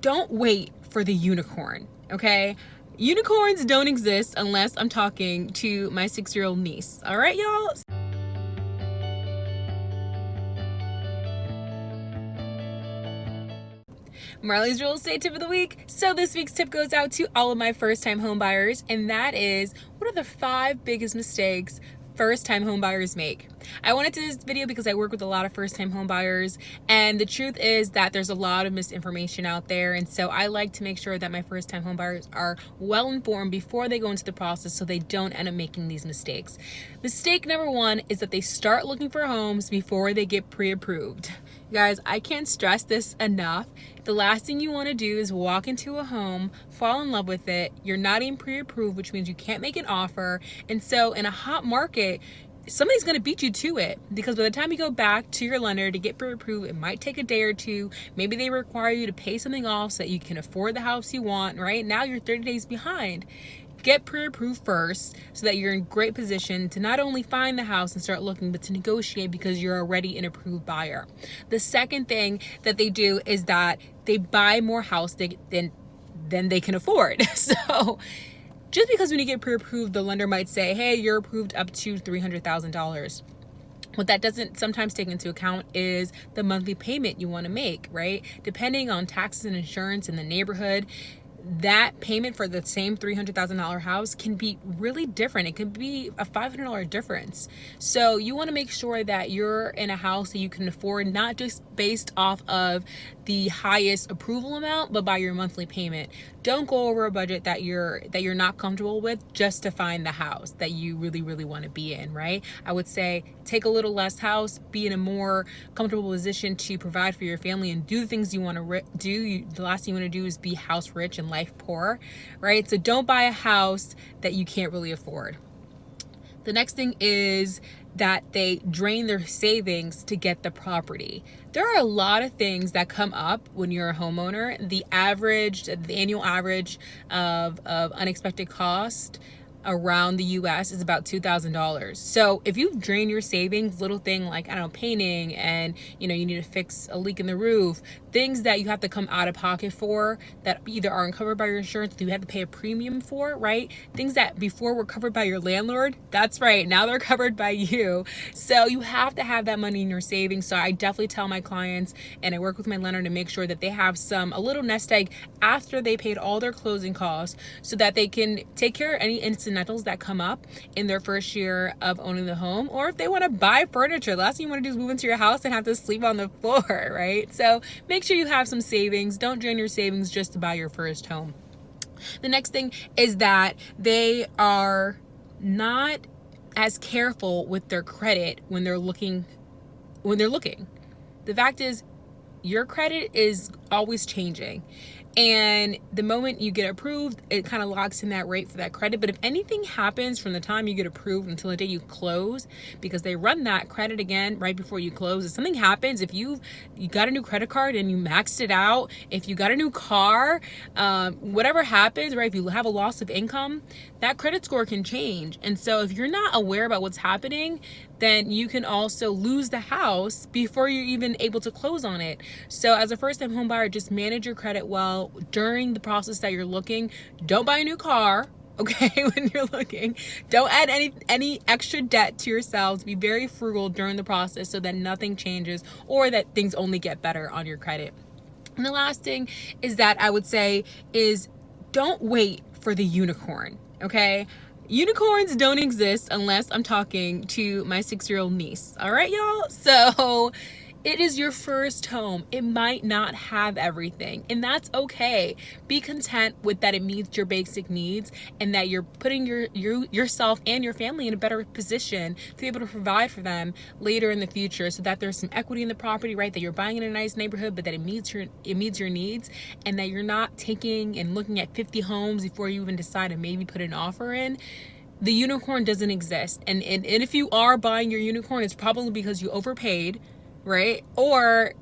don't wait for the unicorn, okay? Unicorns don't exist unless I'm talking to my 6-year-old niece. All right, y'all? Marley's real estate tip of the week. So this week's tip goes out to all of my first-time home buyers, and that is, what are the 5 biggest mistakes first-time home buyers make? I wanted to do this video because I work with a lot of first-time home buyers, and the truth is that there's a lot of misinformation out there, and so I like to make sure that my first-time home buyers are well informed before they go into the process so they don't end up making these mistakes. Mistake number 1 is that they start looking for homes before they get pre-approved. Guys, I can't stress this enough. The last thing you want to do is walk into a home, fall in love with it. You're not even pre-approved, which means you can't make an offer. And so in a hot market, somebody's going to beat you to it, because by the time you go back to your lender to get pre-approved, it might take a day or two. Maybe they require you to pay something off so that you can afford the house you want, right? Now you're 30 days behind. Get pre-approved first so that you're in great position to not only find the house and start looking, but to negotiate because you're already an approved buyer. The second thing that they do is that they buy more house than they can afford. So just because when you get pre-approved, the lender might say, hey, you're approved up to $300,000. What that doesn't sometimes take into account is the monthly payment you want to make, right? Depending on taxes and insurance in the neighborhood, that payment for the same $300,000 house can be really different. It could be a $500 difference. So you want to make sure that you're in a house that you can afford, not just based off of the highest approval amount, but by your monthly payment. Don't go over a budget that you're not comfortable with just to find the house that you really, really want to be in, right? I would say take a little less house, be in a more comfortable position to provide for your family and do the things you want to do. The last thing you want to do is be house rich and life poor, right? So don't buy a house that you can't really afford. The next thing is that they drain their savings to get the property. There are a lot of things that come up when you're a homeowner. The annual average of unexpected cost around the US is about $2,000. So if you drain your savings, little thing like, I don't know, painting, and you need to fix a leak in the roof, things that you have to come out of pocket for that either aren't covered by your insurance, you have to pay a premium for, right? Things that before were covered by your landlord, that's right, now they're covered by you. So you have to have that money in your savings. So I definitely tell my clients, and I work with my lender to make sure that they have a little nest egg after they paid all their closing costs, so that they can take care of any incidentals that come up in their first year of owning the home, or if they want to buy furniture. The last thing you want to do is move into your house and have to sleep on the floor, right? So make sure you have some savings. Don't drain your savings just to buy your first home. The next thing is that they are not as careful with their credit when they're looking. The fact is, your credit is always changing. And the moment you get approved, it kind of locks in that rate for that credit. But if anything happens from the time you get approved until the day you close, because they run that credit again right before you close, if something happens, if you got a new credit card and you maxed it out, if you got a new car, whatever happens, right? If you have a loss of income, that credit score can change. And so if you're not aware about what's happening, then you can also lose the house before you're even able to close on it. So as a first-time home buyer, just manage your credit well during the process that you're looking. Don't buy a new car, okay, when you're looking. Don't add any extra debt to yourselves. Be very frugal during the process so that nothing changes or that things only get better on your credit. And the last thing is that I would say is, don't wait for the unicorn, okay? Unicorns don't exist unless I'm talking to my 6-year-old niece. All right, y'all? So it is your first home. It might not have everything, and that's okay. Be content with that it meets your basic needs, and that you're putting yourself and your family in a better position to be able to provide for them later in the future, so that there's some equity in the property, right? That you're buying in a nice neighborhood, but that it meets your needs, and that you're not taking and looking at 50 homes before you even decide to maybe put an offer in. The unicorn doesn't exist, and if you are buying your unicorn, it's probably because you overpaid, right? Or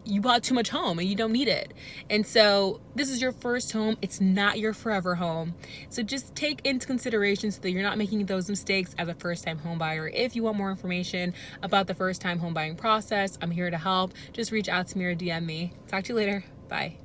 you bought too much home and you don't need it. And so this is your first home. It's not your forever home. So just take into consideration so that you're not making those mistakes as a first-time home buyer. If you want more information about the first-time home buying process, I'm here to help. Just reach out to me or DM me. Talk to you later. Bye.